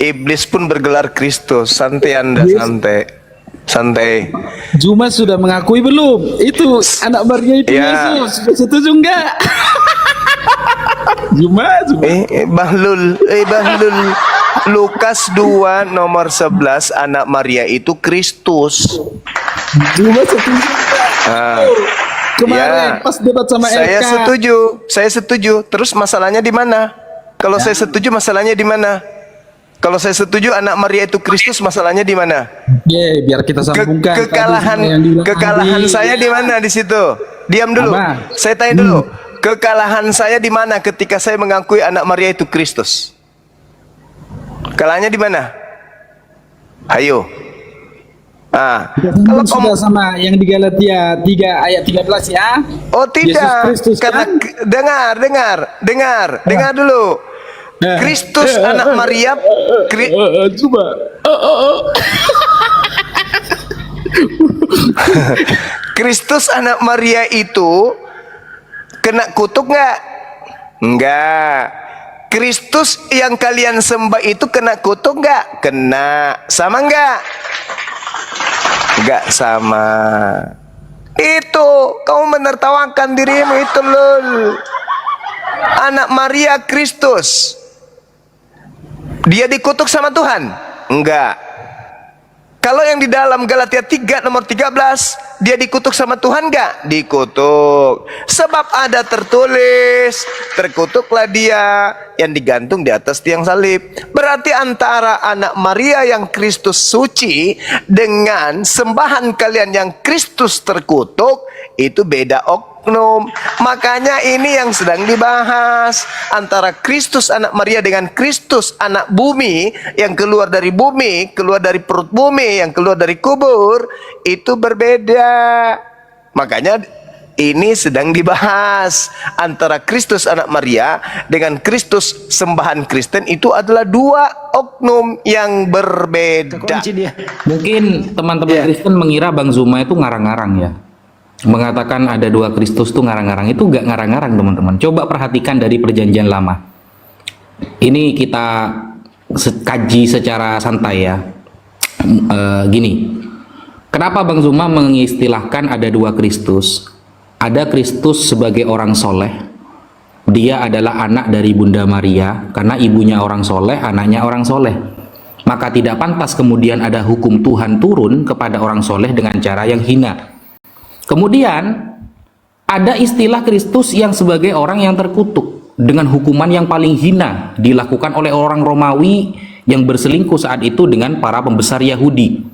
iblis pun bergelar Kristus. Santai Anda, Yes. santai. Juma sudah mengakui belum? Itu anak Maria itu Ya. Yesus. Sudah setuju enggak? Juma. Bahlul. Lukas 2 nomor 11, anak Maria itu Kristus. Juma setuju enggak? Kemarin pas debat sama Saya RK. Saya setuju. Terus masalahnya di mana? Kalau saya setuju, masalahnya di mana? Kalau saya setuju anak Maria itu Kristus, masalahnya di mana? Biar kita sambungkan. Kekalahan saya di mana di situ? Diam dulu. Apa? Saya tanya dulu. Kekalahan saya di mana ketika saya mengakui anak Maria itu Kristus? Kalahnya di mana? Ayo. Kalau sudah sama yang di Galatia 3 ayat 13 ya. Oh tidak, Yesus Kristus, karena kan? dengar dulu. Kristus anak Maria, coba. Kristus anak Maria itu kena kutuk nggak? Enggak. Kristus yang kalian sembah itu kena kutuk nggak? Kena. Sama nggak? Nggak sama. Itu kamu menertawakan dirimu itu lol. Anak Maria Kristus, dia dikutuk sama Tuhan? Enggak. Kalau yang di dalam Galatia 3 nomor 13, dia dikutuk sama Tuhan enggak? Dikutuk. Sebab ada tertulis, terkutuklah dia yang digantung di atas tiang salib. Berarti antara anak Maria yang Kristus suci dengan sembahan kalian yang Kristus terkutuk, itu beda oknum. Makanya ini yang sedang dibahas, antara Kristus anak Maria dengan Kristus anak bumi, yang keluar dari bumi, keluar dari perut bumi, yang keluar dari kubur, itu berbeda. Makanya ini sedang dibahas, antara Kristus anak Maria dengan Kristus sembahan Kristen, itu adalah dua oknum yang berbeda. Mungkin teman-teman Kristen mengira Bang Zuma itu ngarang-ngarang ya, mengatakan ada dua Kristus tuh ngarang-ngarang. Itu gak ngarang-ngarang teman-teman. Coba perhatikan dari perjanjian lama. Ini kita kaji secara santai ya. Gini, kenapa Bang Zuma mengistilahkan ada dua Kristus? Ada Kristus sebagai orang soleh. Dia adalah anak dari Bunda Maria, karena ibunya orang soleh, anaknya orang soleh. Maka tidak pantas kemudian ada hukum Tuhan turun kepada orang soleh dengan cara yang hina. Kemudian ada istilah Kristus yang sebagai orang yang terkutuk dengan hukuman yang paling hina dilakukan oleh orang Romawi yang berselingkuh saat itu dengan para pembesar Yahudi.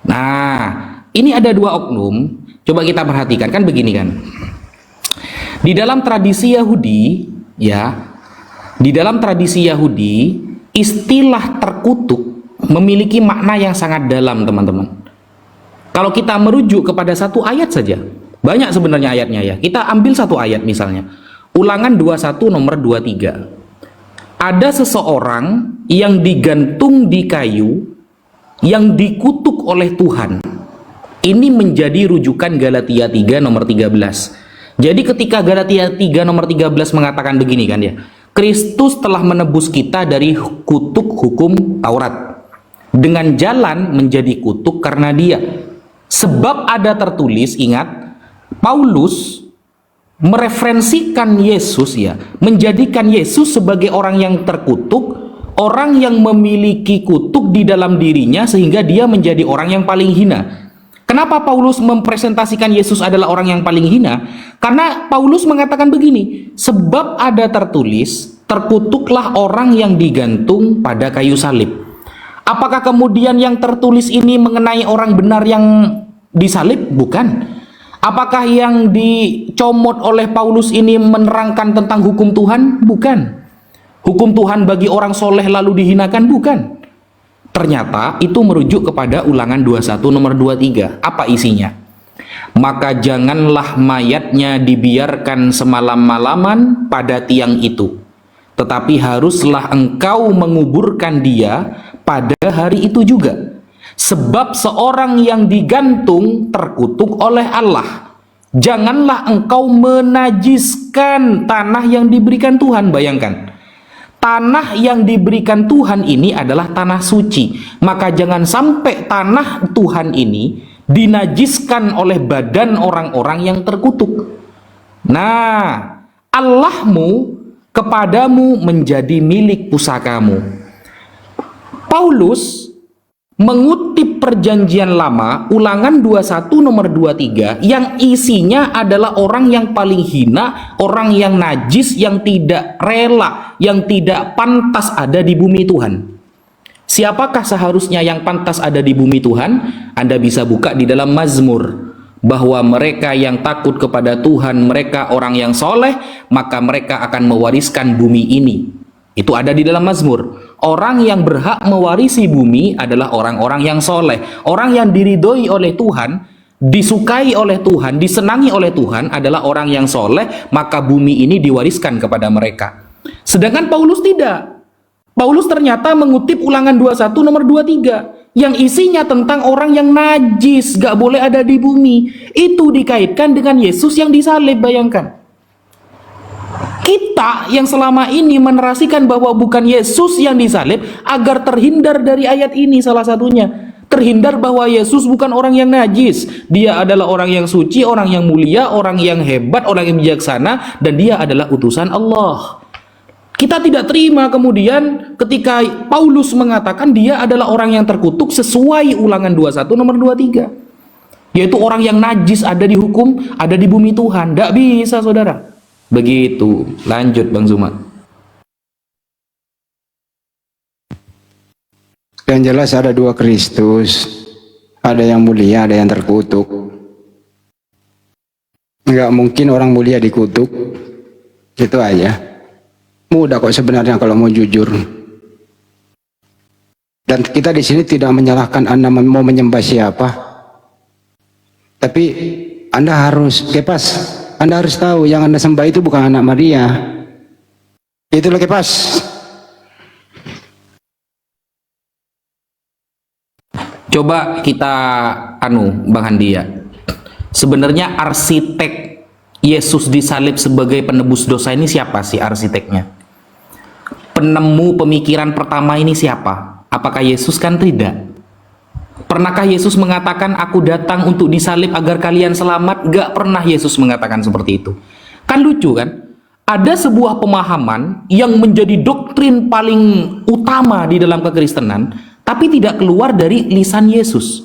Nah, ini ada dua oknum. Coba kita perhatikan, kan begini kan. Di dalam tradisi Yahudi, ya, di dalam tradisi Yahudi, istilah terkutuk memiliki makna yang sangat dalam, teman-teman. Kalau kita merujuk kepada satu ayat saja, banyak sebenarnya ayatnya ya. Kita ambil satu ayat misalnya. Ulangan 21 nomor 23. Ada seseorang yang digantung di kayu, yang dikutuk oleh Tuhan. Ini menjadi rujukan Galatia 3 nomor 13. Jadi ketika Galatia 3 nomor 13 mengatakan begini kan ya. Kristus telah menebus kita dari kutuk hukum Taurat, dengan jalan menjadi kutuk karena dia. Sebab ada tertulis, ingat, Paulus mereferensikan Yesus ya, menjadikan Yesus sebagai orang yang terkutuk, orang yang memiliki kutuk di dalam dirinya sehingga dia menjadi orang yang paling hina. Kenapa Paulus mempresentasikan Yesus adalah orang yang paling hina? Karena Paulus mengatakan begini, sebab ada tertulis, terkutuklah orang yang digantung pada kayu salib. Apakah kemudian yang tertulis ini mengenai orang benar yang disalib? Bukan. Apakah yang dicomot oleh Paulus ini menerangkan tentang hukum Tuhan? Bukan. Hukum Tuhan bagi orang soleh lalu dihinakan? Bukan. Ternyata itu merujuk kepada Ulangan 21 nomor 23. Apa isinya? Maka janganlah mayatnya dibiarkan semalam-malaman pada tiang itu, tetapi haruslah engkau menguburkan dia pada hari itu juga. Sebab seorang yang digantung terkutuk oleh Allah. Janganlah engkau menajiskan tanah yang diberikan Tuhan. Bayangkan, tanah yang diberikan Tuhan ini adalah tanah suci. Maka jangan sampai tanah Tuhan ini dinajiskan oleh badan orang-orang yang terkutuk. Nah, Allahmu kepadamu menjadi milik pusakamu. Paulus mengutip perjanjian lama, Ulangan 21 nomor 23, yang isinya adalah orang yang paling hina, orang yang najis, yang tidak rela, yang tidak pantas ada di bumi Tuhan. Siapakah seharusnya yang pantas ada di bumi Tuhan? Anda bisa buka di dalam Mazmur, bahwa mereka yang takut kepada Tuhan, mereka orang yang soleh, maka mereka akan mewariskan bumi ini. Itu ada di dalam Mazmur. Orang yang berhak mewarisi bumi adalah orang-orang yang soleh. Orang yang diridhoi oleh Tuhan, disukai oleh Tuhan, disenangi oleh Tuhan adalah orang yang soleh, maka bumi ini diwariskan kepada mereka. Sedangkan Paulus tidak. Paulus ternyata mengutip Ulangan 21 nomor 23 yang isinya tentang orang yang najis, gak boleh ada di bumi. Itu dikaitkan dengan Yesus yang disalib, bayangkan. Kita yang selama ini menerasikan bahwa bukan Yesus yang disalib agar terhindar dari ayat ini, salah satunya terhindar bahwa Yesus bukan orang yang najis, dia adalah orang yang suci, orang yang mulia, orang yang hebat, orang yang bijaksana, dan dia adalah utusan Allah. Kita tidak terima kemudian ketika Paulus mengatakan dia adalah orang yang terkutuk sesuai Ulangan 21 nomor 23, yaitu orang yang najis, ada di hukum, ada di bumi Tuhan. Tidak bisa, saudara. Begitu. Lanjut Bang Zuma. Yang jelas ada dua Kristus, ada yang mulia, ada yang terkutuk. Enggak mungkin orang mulia dikutuk, gitu aja. Mudah kok sebenarnya kalau mau jujur. Dan kita di sini tidak menyalahkan Anda mau menyembah siapa, tapi Anda harus kepas. Anda harus tahu yang Anda sembah itu bukan anak Maria. Itulah kepas. Coba kita Bang Handi ya. Sebenarnya arsitek Yesus disalib sebagai penebus dosa ini siapa sih arsiteknya? Penemu pemikiran pertama ini siapa? Apakah Yesus? Kan tidak. Pernahkah Yesus mengatakan aku datang untuk disalib agar kalian selamat? Gak pernah Yesus mengatakan seperti itu. Kan lucu kan? Ada sebuah pemahaman yang menjadi doktrin paling utama di dalam kekristenan, tapi tidak keluar dari lisan Yesus.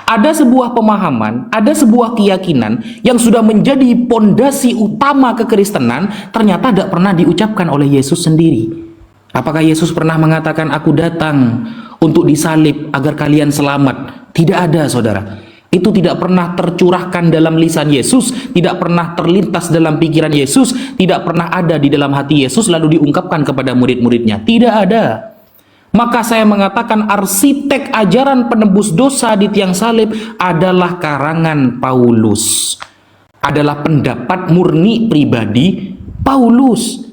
Ada sebuah pemahaman, ada sebuah keyakinan yang sudah menjadi pondasi utama kekristenan, ternyata tidak pernah diucapkan oleh Yesus sendiri. Apakah Yesus pernah mengatakan aku datang untuk disalib agar kalian selamat? Tidak ada, saudara. Itu tidak pernah tercurahkan dalam lisan Yesus, tidak pernah terlintas dalam pikiran Yesus, tidak pernah ada di dalam hati Yesus lalu diungkapkan kepada murid-muridnya. Tidak ada. Maka saya mengatakan arsitek ajaran penebus dosa di tiang salib adalah karangan Paulus. Adalah pendapat murni pribadi Paulus.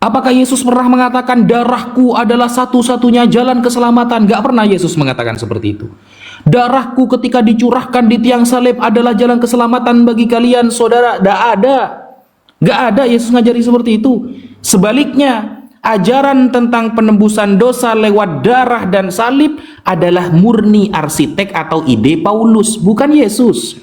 Apakah Yesus pernah mengatakan darahku adalah satu-satunya jalan keselamatan? Gak pernah Yesus mengatakan seperti itu. Darahku ketika dicurahkan di tiang salib adalah jalan keselamatan bagi kalian, saudara. Gak ada. Gak ada Yesus ngajari seperti itu. Sebaliknya, ajaran tentang penembusan dosa lewat darah dan salib adalah murni arsitek atau ide Paulus, bukan Yesus.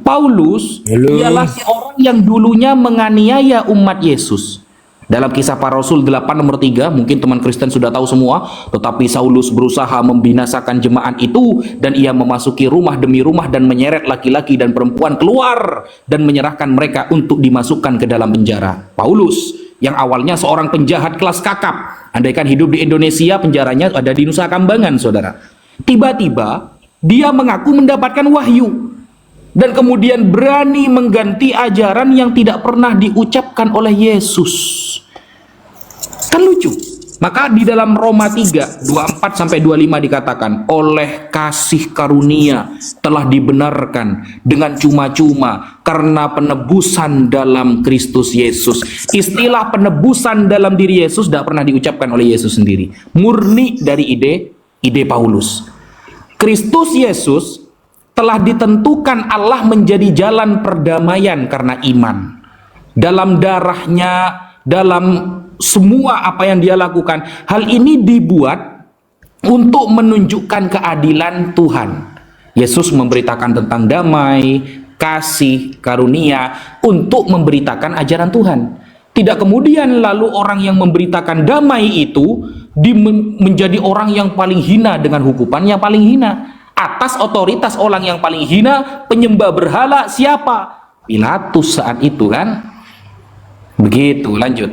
Paulus ialah seorang yang dulunya menganiaya umat Yesus. Dalam Kisah Para Rasul 8 nomor 3, mungkin teman Kristen sudah tahu semua, tetapi Saulus berusaha membinasakan jemaat itu, dan ia memasuki rumah demi rumah dan menyeret laki-laki dan perempuan keluar dan menyerahkan mereka untuk dimasukkan ke dalam penjara. Paulus yang awalnya seorang penjahat kelas kakap, andaikan hidup di Indonesia penjaranya ada di Nusa Kambangan, saudara. Tiba-tiba dia mengaku mendapatkan wahyu dan kemudian berani mengganti ajaran yang tidak pernah diucapkan oleh Yesus. Kan lucu. Maka di dalam Roma 3, 24-25 dikatakan, oleh kasih karunia telah dibenarkan dengan cuma-cuma karena penebusan dalam Kristus Yesus. Istilah penebusan dalam diri Yesus tidak pernah diucapkan oleh Yesus sendiri. Murni dari ide Paulus. Kristus Yesus telah ditentukan Allah menjadi jalan perdamaian karena iman. Dalam darahnya, dalam semua apa yang dia lakukan, hal ini dibuat untuk menunjukkan keadilan Tuhan. Yesus memberitakan tentang damai, kasih, karunia untuk memberitakan ajaran Tuhan. Tidak kemudian lalu orang yang memberitakan damai itu menjadi orang yang paling hina dengan hukuman yang paling hina. Atas otoritas orang yang paling hina, penyembah berhala siapa? Pilatus saat itu kan. Begitu, lanjut.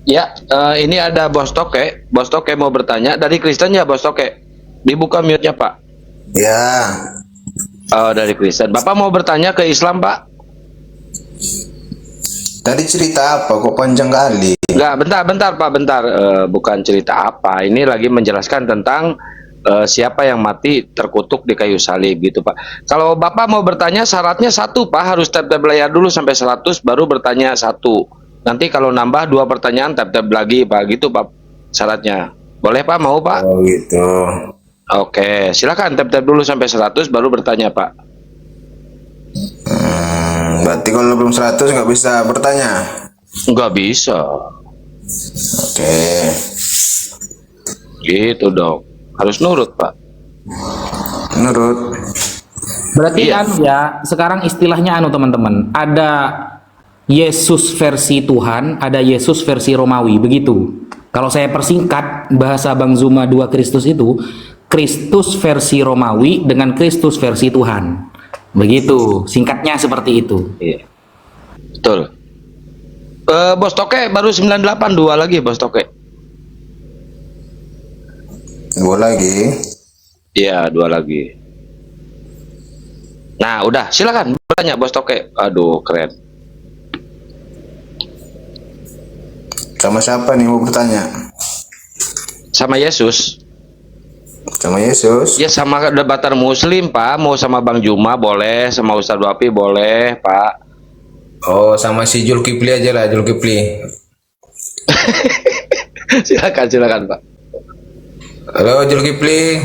Ya, ini ada Bos Toke. Bos Toke mau bertanya dari Kristen ya, Bos Toke. Dibuka mute-nya, Pak. Ya, Oh, dari Kristen. Bapak mau bertanya ke Islam, Pak? tadi cerita apa? Kok panjang kali? Enggak, bentar, Pak, bentar. Bukan cerita apa. Ini lagi menjelaskan tentang siapa yang mati terkutuk di kayu salib gitu, Pak. Kalau Bapak mau bertanya syaratnya satu, Pak. Harus tap-tap layar dulu sampai 100 baru bertanya satu. Nanti kalau nambah 2 pertanyaan tap-tap lagi, Pak. Gitu, Pak. Syaratnya. Boleh, Pak? Mau, Pak? Oh gitu. Oke, silakan tap-tap dulu sampai 100 baru bertanya, Pak. Berarti kalau belum 100 nggak bisa bertanya. Nggak bisa. Oke. Gitu dong. Harus nurut, Pak. Menurut. Berarti Iya. ya, sekarang istilahnya teman-teman. Ada Yesus versi Tuhan, ada Yesus versi Romawi, begitu. Kalau saya persingkat bahasa Bang Zuma 2 Kristus itu, Kristus versi Romawi dengan Kristus versi Tuhan. Begitu, singkatnya seperti itu. Iya. Betul. Bos Toke baru 98, 2 lagi, Bos Toke. 2 lagi. Iya, 2 lagi. Nah, udah, silakan bertanya, Bos Toke. Aduh, keren. Sama siapa nih mau bertanya? Sama Yesus. Sama Yesus. Ya, sama debatan Muslim, Pak. Mau sama Bang Juma boleh, sama Ustadz Wapi boleh, Pak. Oh, sama si Zulkifli aja lah, Zulkifli. Silakan, Pak. Halo Zulkifli.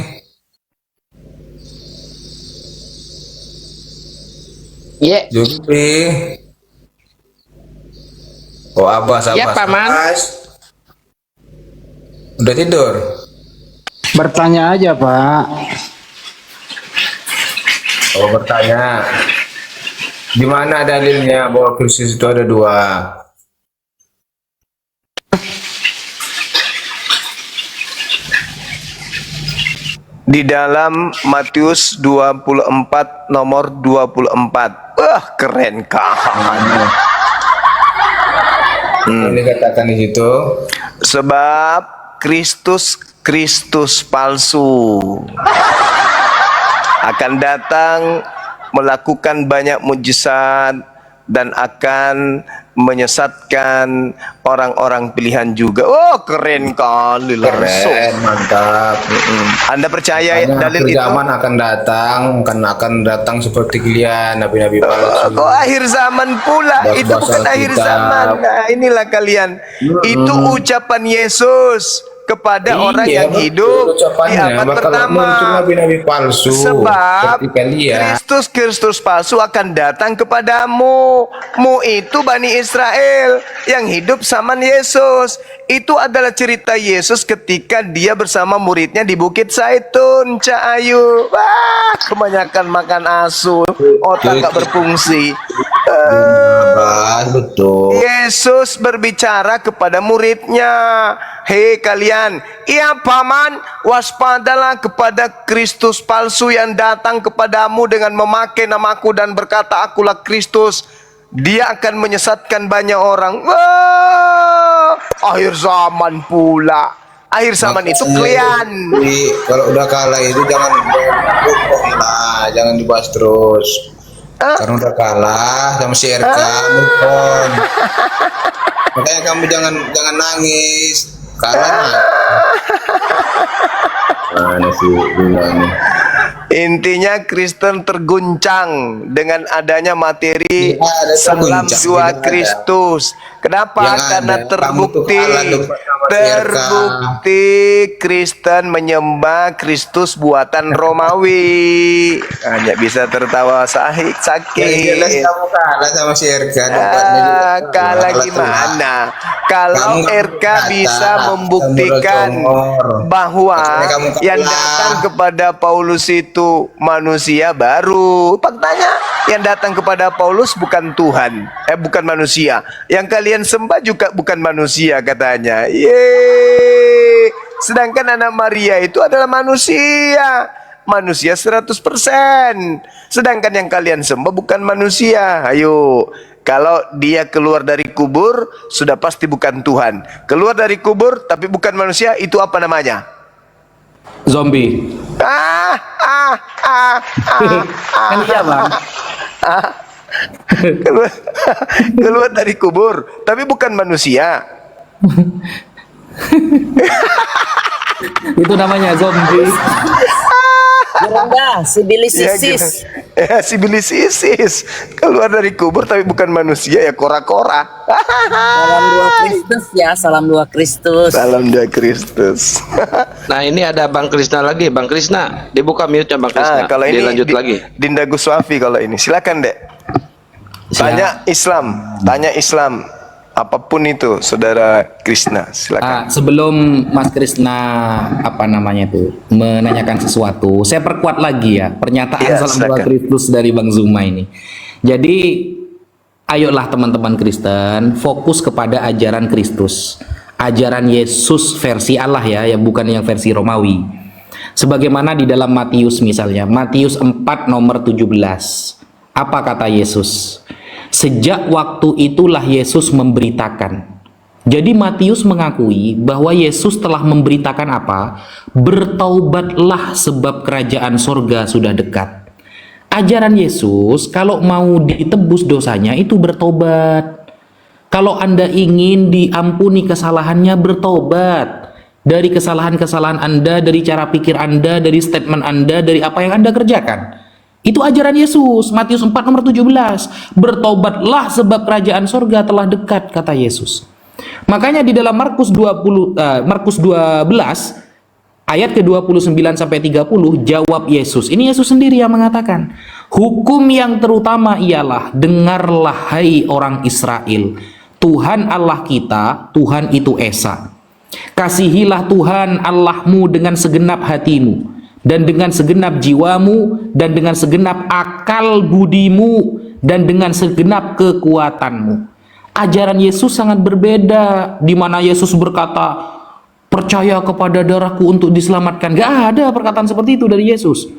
Iya. Zulkifli. Oh, Abbas. Iya, Paman. Abbas. Udah tidur? Bertanya aja, Pak. Oh, bertanya. Di mana dalilnya bahwa Kristus itu ada 2? Di dalam Matius 24 nomor 24. Wah, keren kan. Ini katakan di situ. Sebab Kristus palsu akan datang melakukan banyak mujizat dan akan menyesatkan orang-orang pilihan juga. Oh, keren kali langsung. Keren, mantap. Anda percaya Makanya dalil akhir itu? zaman akan datang seperti kalian, nabi-nabi palsu. Kok akhir zaman pula? Bos-bos Itu bukan akhir Alkitab. zaman. Nah, inilah kalian. Itu ucapan Yesus kepada orang yang betul, hidup di ucapannya. abad Bakal pertama. muncul nabi-nabi palsu Sebab seperti kalian. Kristus palsu akan datang kepadamu. Mu itu Bani Israel yang hidup sama Yesus. Itu adalah cerita Yesus ketika dia bersama muridnya di Bukit Zaitun, Cak Ayu. Wah, kebanyakan makan asu, otak gak berfungsi. Betul. Yesus berbicara kepada muridnya, hei kalian, iya paman, waspadalah kepada Kristus palsu yang datang kepadamu dengan memakai namaku dan berkata akulah Kristus. Dia akan menyesatkan banyak orang. Wah, akhir zaman pula. Akhir zaman itu kalian. Jadi, kalau udah kalah itu jangan lah, jangan dibahas terus. Karena udah kalah sama si RK, move on. Makanya kamu jangan nangis. Kalah. Mana sih Bunda ini? Intinya Kristen terguncang dengan adanya materi Tidak ada selam terguncang, dua tidak ada. Kristus. Kenapa? Yang Karena ada, kamu tuh kalah depan sama terbukti Kristen menyembah Kristus buatan Romawi. Hanya bisa tertawa Yang jelas sakit. kamu kalah sama si RK. Debatnya juga Kalah Tuhan. gimana? Kalau Kamu RK kata, bisa kamu membuktikan bercongor. bahwa Maksudnya kamu kalah. yang datang kepada Paulus itu manusia baru. Faktanya yang datang kepada Paulus bukan Tuhan, bukan manusia. Yang kalian sembah juga bukan manusia katanya. Yeay. Sedangkan anak Maria itu adalah manusia. Manusia 100%. Sedangkan yang kalian sembah bukan manusia. Ayo, kalau dia keluar dari kubur, sudah pasti bukan Tuhan. Keluar dari kubur, tapi bukan manusia, itu apa namanya? Zombie. Ah, ah, ah, ah, Kan iya, Bang. keluar, keluar dari kubur, tapi bukan manusia. Itu namanya zombie. Geranda, sibilisisis. Ya, sibilisisis. Keluar dari kubur, tapi bukan manusia, ya kora-kora. Salam dua Kristus ya, salam dua Kristus. Salam dia Kristus. Nah, ini ada Bang Krisna lagi. Bang Krisna, dibuka mute-nya Bang Krisna. Kalau ini Dilanjut lagi. Dinda Guswafi kalau ini. Silakan, Dek. Tanya Islam. Apapun itu, Saudara Krisna. Silakan. Sebelum Mas Krisna menanyakan sesuatu, saya perkuat lagi ya pernyataan Ya, salam dua silakan. Kristus dari Bang Zuma ini. Jadi, ayolah teman-teman Kristen fokus kepada ajaran Kristus, ajaran Yesus versi Allah ya, bukan yang versi Romawi. Sebagaimana di dalam Matius misalnya, Matius 4 nomor 17. Apa kata Yesus? Sejak waktu itulah Yesus memberitakan. Jadi Matius mengakui bahwa Yesus telah memberitakan apa? Bertaubatlah sebab kerajaan sorga sudah dekat. Ajaran Yesus kalau mau ditebus dosanya itu bertobat. Kalau Anda ingin diampuni kesalahannya, bertobat. Dari kesalahan-kesalahan Anda, dari cara pikir Anda, dari statement Anda, dari apa yang Anda kerjakan. Itu ajaran Yesus, Matius 4 nomor 17. Bertobatlah sebab kerajaan sorga telah dekat, kata Yesus. Makanya di dalam Markus 12 ayat ke-29 sampai 30 jawab Yesus. Ini Yesus sendiri yang mengatakan, hukum yang terutama ialah, dengarlah hai orang Israel, Tuhan Allah kita, Tuhan itu Esa. Kasihilah Tuhan Allahmu dengan segenap hatimu, dan dengan segenap jiwamu, dan dengan segenap akal budimu, dan dengan segenap kekuatanmu. Ajaran Yesus sangat berbeda, di mana Yesus berkata, percaya kepada darahku untuk diselamatkan. Gak ada perkataan seperti itu dari Yesus.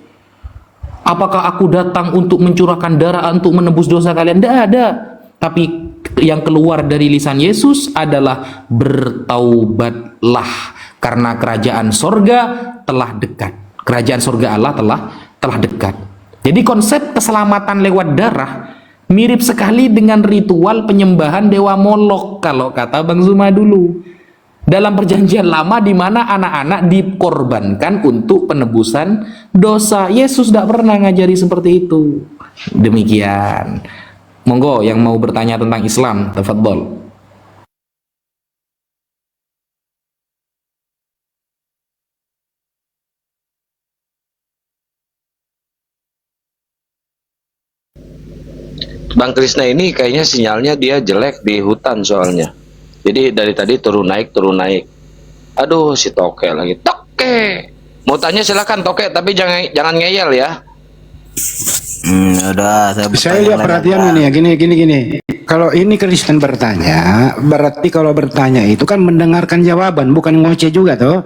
Apakah aku datang untuk mencurahkan darah untuk menebus dosa kalian? Gak ada. Tapi yang keluar dari lisan Yesus adalah bertaubatlah, karena kerajaan sorga telah dekat. Kerajaan sorga Allah telah dekat. Jadi konsep keselamatan lewat darah mirip sekali dengan ritual penyembahan dewa Molok kalau kata Bang Zuma dulu. Dalam perjanjian lama di mana anak-anak dikorbankan untuk penebusan dosa. Yesus tidak pernah ngajari seperti itu. Demikian. Monggo yang mau bertanya tentang Islam, tafadhol. Bang Krisna ini kayaknya sinyalnya dia jelek di hutan soalnya. Jadi dari tadi turun naik. Aduh, si Toke lagi. Toke. Mau tanya silakan Toke, tapi jangan ngeyel ya. Udah, Saya lihat perhatian ini ya, gini. Kalau ini Kristen bertanya, berarti kalau bertanya itu kan mendengarkan jawaban, bukan ngoceh juga toh.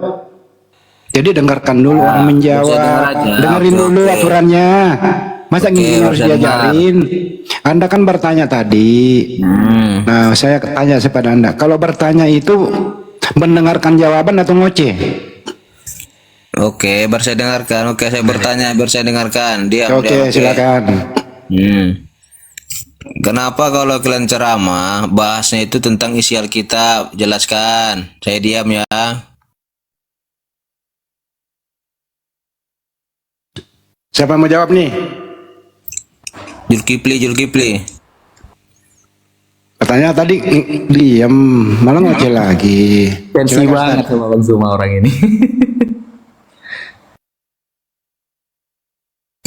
Jadi dengarkan dulu orang menjawab, dengar aja. dengerin dulu Oke. aturannya. Masa gini harus harus dengar. diajarin? Anda kan bertanya tadi. Nah, saya tanya kepada Anda, kalau bertanya itu mendengarkan jawaban atau ngoceh? Oke, biar saya dengarkan. Oke, saya bertanya, biar saya dengarkan. Diam, Oke, diam, silakan. Kenapa kalau kalian ceramah, bahasnya itu tentang isi Alkitab? Jelaskan. Saya diam ya. Siapa mau jawab nih? Julkipli. Katanya tadi diam, malah ngoceh lagi. Tensi Silakan, banget Ustaz. sama Bang Zuma orang ini.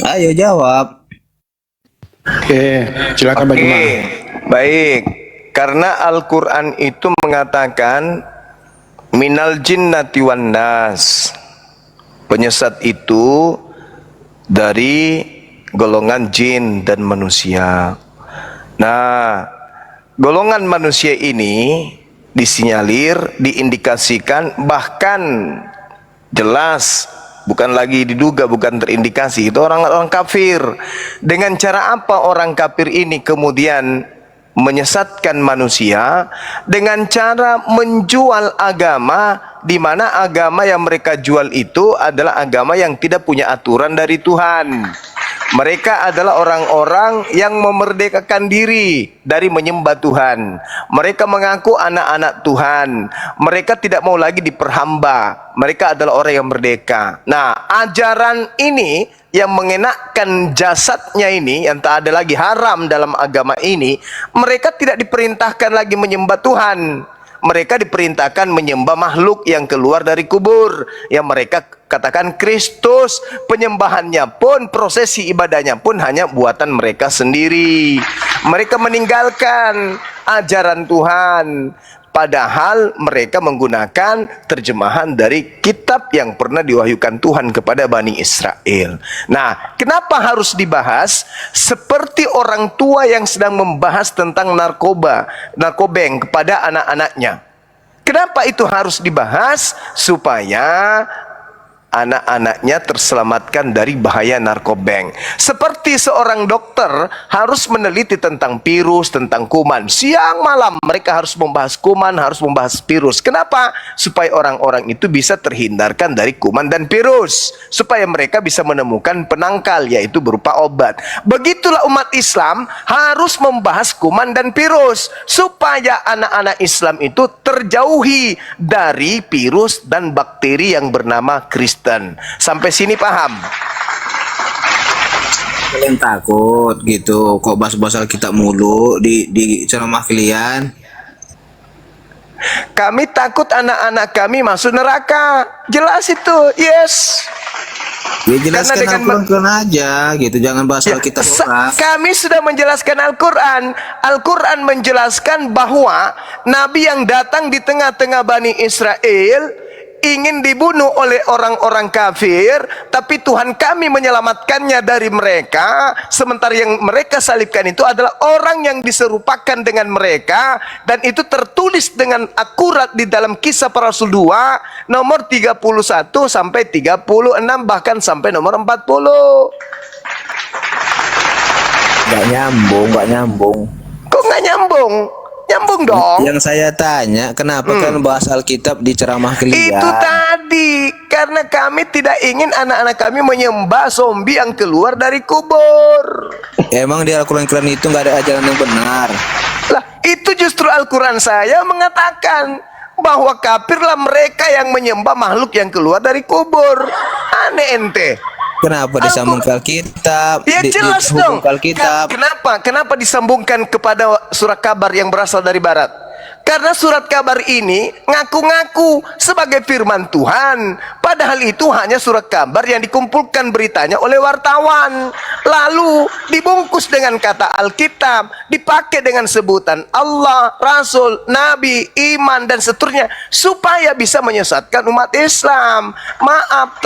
Ayo jawab. Oke, silakan Bang Juma. Baik. Karena Al-Quran itu mengatakan minal jinnati wan nas. Penyesat itu dari golongan jin dan manusia. Nah, golongan manusia ini disinyalir, diindikasikan, bahkan jelas, bukan lagi diduga, bukan terindikasi, itu orang-orang kafir. Dengan cara apa orang kafir ini kemudian menyesatkan manusia? Dengan cara menjual agama, di mana agama yang mereka jual itu adalah agama yang tidak punya aturan dari Tuhan. Mereka adalah orang-orang yang memerdekakan diri dari menyembah Tuhan. Mereka mengaku anak-anak Tuhan. Mereka tidak mau lagi diperhamba. Mereka adalah orang yang merdeka. Nah, ajaran ini yang mengenakan jasadnya ini, yang tak ada lagi haram dalam agama ini, mereka tidak diperintahkan lagi menyembah Tuhan. Mereka diperintahkan menyembah makhluk yang keluar dari kubur, yang mereka katakan Kristus. Penyembahannya pun, prosesi ibadahnya pun hanya buatan mereka sendiri. Mereka meninggalkan ajaran Tuhan, padahal mereka menggunakan terjemahan dari kitab yang pernah diwahyukan Tuhan kepada Bani Israel. Nah, kenapa harus dibahas? Seperti orang tua yang sedang membahas tentang narkobeng kepada anak-anaknya. Kenapa itu harus dibahas? Supaya anak-anaknya terselamatkan dari bahaya narkobeng. Seperti seorang dokter harus meneliti tentang virus, tentang kuman. Siang malam mereka harus membahas kuman, harus membahas virus. Kenapa? Supaya orang-orang itu bisa terhindarkan dari kuman dan virus. Supaya mereka bisa menemukan penangkal, yaitu berupa obat. Begitulah umat Islam harus membahas kuman dan virus. Supaya anak-anak Islam itu terjauhi dari virus dan bakteri yang bernama Kristen. Sampai sini paham? Kalian takut gitu kok bahas-bahas Alkitab mulu di ceramah kalian? Kami takut anak-anak kami masuk neraka. Jelas itu, yes. Ya jelaskan Karena dengan Al-Quran aja gitu, jangan bahas Alkitab orang. Kami sudah menjelaskan Al-Quran. Al-Quran menjelaskan bahwa Nabi yang datang di tengah-tengah Bani Israel ingin dibunuh oleh orang-orang kafir, tapi Tuhan kami menyelamatkannya dari mereka. Sementara yang mereka salibkan itu adalah orang yang diserupakan dengan mereka, dan itu tertulis dengan akurat di dalam Kisah Para Rasul 2 nomor 31 sampai 36, bahkan sampai nomor 40. Gak nyambung. Kok nggak nyambung? Nyambung dong. Yang saya tanya, kenapa kan bahas Alkitab di ceramah kalian? Itu tadi, karena kami tidak ingin anak-anak kami menyembah zombie yang keluar dari kubur. Emang di Al-Quran kalian itu nggak ada ajaran yang benar? Lah, itu justru Al-Quran saya mengatakan bahwa kafirlah mereka yang menyembah makhluk yang keluar dari kubur. Aneh ente. Kenapa disambung ke Alkitab? Ya jelas dong. Ke Alkitab. Kenapa disambungkan kepada surat kabar yang berasal dari barat? Karena surat kabar ini ngaku-ngaku sebagai firman Tuhan, padahal itu hanya surat kabar yang dikumpulkan beritanya oleh wartawan, lalu dibungkus dengan kata Alkitab, dipakai dengan sebutan Allah, Rasul, Nabi, iman, dan seterusnya, supaya bisa menyesatkan umat Islam. Maaf,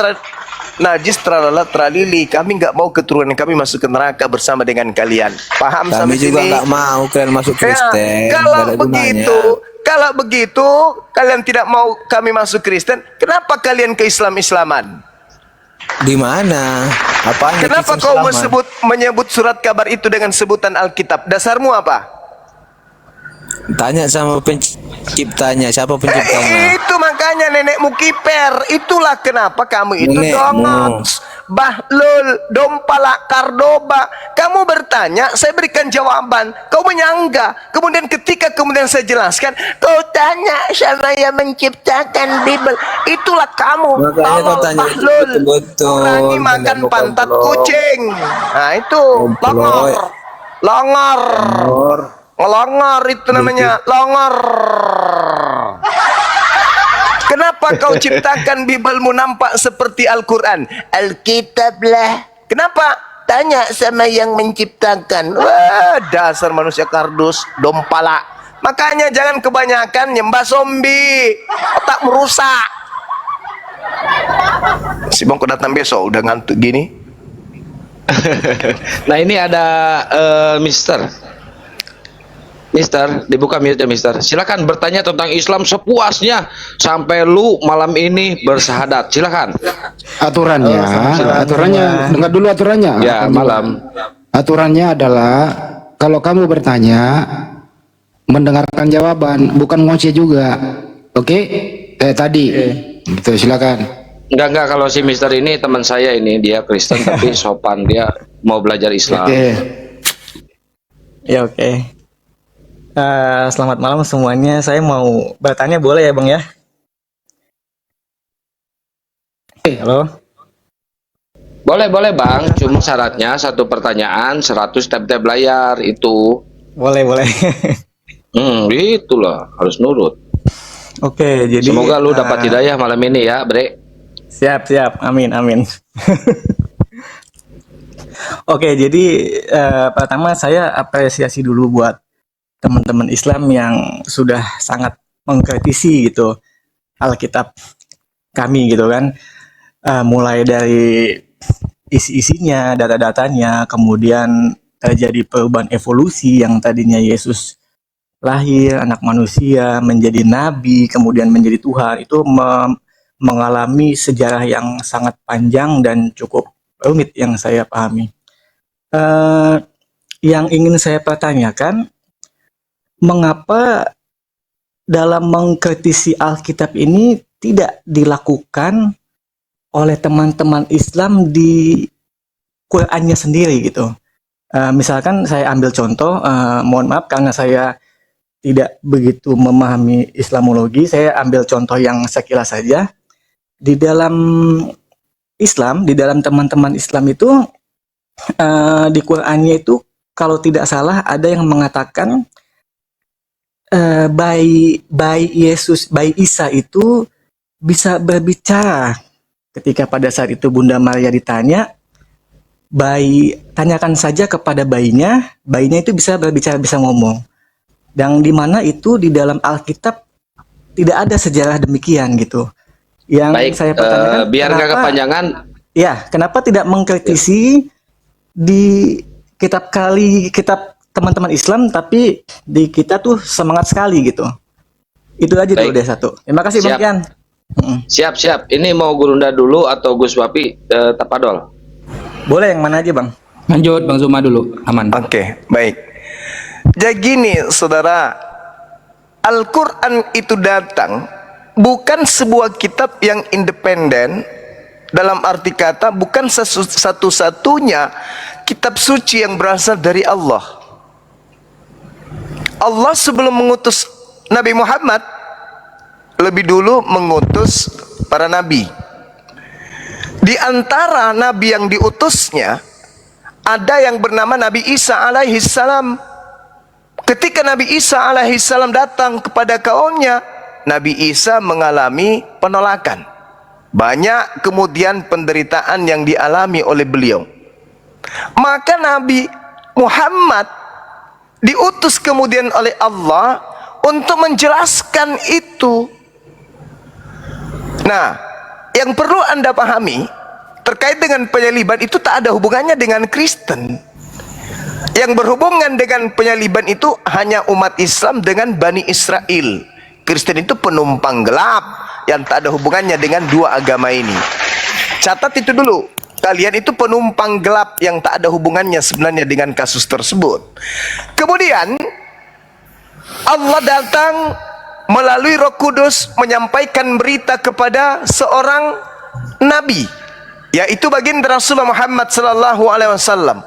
najis tralala tralili, kami nggak mau keturunan kami masuk ke neraka bersama dengan kalian. Paham Kami sampai juga sini? nggak mau kalian masuk Kristen. Ya, kalau begitu kalian tidak mau kami masuk Kristen, kenapa kalian ke Islam-Islaman? Di mana? Apanya? Kenapa Kristen kau Islaman? menyebut surat kabar itu dengan sebutan Alkitab? Dasarmu apa? Tanya sama penciptanya, siapa penciptanya? Itu makanya nenekmu kiper. Itulah kenapa kamu itu Nenekmu. dongos. Bahlul, Dompala, Kardoba. Kamu bertanya, saya berikan jawaban. Kau menyanggah. Kemudian ketika saya jelaskan, kau tanya sama yang menciptakan Bible. Itulah kamu. Makanya kau Tolong, tanya Bahlul. betul-betul. Kurangi makan Bukan pantat blok. kucing. Nah itu, Goblok. longor. Longor itu namanya, longor. Kenapa kau ciptakan Bibelmu nampak seperti Al-Quran? Alkitab lah. Kenapa? Tanya sama yang menciptakan. Wah, dasar manusia kardus, dompala. Makanya jangan kebanyakan nyembah zombie. Otak merusak. Si Bongko datang besok, udah ngantuk gini. Nah ini ada Mister, dibuka mute ya Mister. Silakan bertanya tentang Islam sepuasnya sampai lu malam ini bersahadat. Silakan. Aturannya, dengar dulu aturannya. Ya, malam. Aturannya adalah kalau kamu bertanya, mendengarkan jawaban, bukan ngoceh juga. Oke? Tadi. Gitu, silakan. Enggak kalau si Mister ini teman saya ini, dia Kristen tapi sopan, dia mau belajar Islam. Ya oke. Selamat malam semuanya. Saya mau bertanya, boleh ya Bang ya? Halo. Boleh Bang, cuma syaratnya satu pertanyaan 100 tab layar itu. Boleh. Itulah harus nurut. Oke, jadi Semoga lu dapat hidayah malam ini ya, Bre. Siap. Amin. Oke, jadi pertama saya apresiasi dulu buat teman-teman Islam yang sudah sangat mengkritisi gitu Alkitab kami gitu kan, mulai dari isi-isinya, data-datanya, kemudian terjadi perubahan evolusi yang tadinya Yesus lahir, anak manusia, menjadi nabi, kemudian menjadi Tuhan, itu mengalami sejarah yang sangat panjang dan cukup rumit yang saya pahami. Yang ingin saya pertanyakan, mengapa dalam mengkritisi Alkitab ini tidak dilakukan oleh teman-teman Islam di Qurannya sendiri gitu? Misalkan saya ambil contoh, mohon maaf karena saya tidak begitu memahami Islamologi, saya ambil contoh yang sekilas saja. Di dalam Islam, di dalam teman-teman Islam itu, di Qurannya itu kalau tidak salah ada yang mengatakan bayi Isa itu bisa berbicara. Ketika pada saat itu Bunda Maria ditanya, tanyakan saja kepada bayinya itu bisa berbicara, bisa ngomong. Dan di mana itu di dalam Alkitab tidak ada sejarah demikian gitu. Yang Baik, saya pertanyakan, biar nggak kepanjangan. Ya, kenapa tidak mengkritisi di kitab teman-teman Islam, tapi di kita tuh semangat sekali gitu. Itu aja dulu deh satu. Terima kasih Bang Kian. Siap. Ini mau Gurunda dulu atau Gus Wapi Tapadol? Boleh yang mana aja Bang? Lanjut Bang Zuma dulu, aman. Oke, baik. Jadi gini saudara, Al-Quran itu datang bukan sebuah kitab yang independen, dalam arti kata bukan satu-satunya kitab suci yang berasal dari Allah. Allah sebelum mengutus Nabi Muhammad lebih dulu mengutus para nabi. Di antara nabi yang diutusnya ada yang bernama Nabi Isa alaihi salam. Ketika Nabi Isa alaihi salam datang kepada kaumnya, Nabi Isa mengalami penolakan. Banyak kemudian penderitaan yang dialami oleh beliau. Maka Nabi Muhammad diutus kemudian oleh Allah untuk menjelaskan itu. Nah, yang perlu Anda pahami terkait dengan penyaliban itu tak ada hubungannya dengan Kristen. Yang berhubungan dengan penyaliban itu hanya umat Islam dengan Bani Israel. Kristen itu penumpang gelap yang tak ada hubungannya dengan dua agama ini. Catat itu dulu. Kalian itu penumpang gelap yang tak ada hubungannya sebenarnya dengan kasus tersebut. Kemudian Allah datang melalui Roh Kudus menyampaikan berita kepada seorang nabi. yaitu baginda Rasulullah Muhammad sallallahu alaihi wasallam.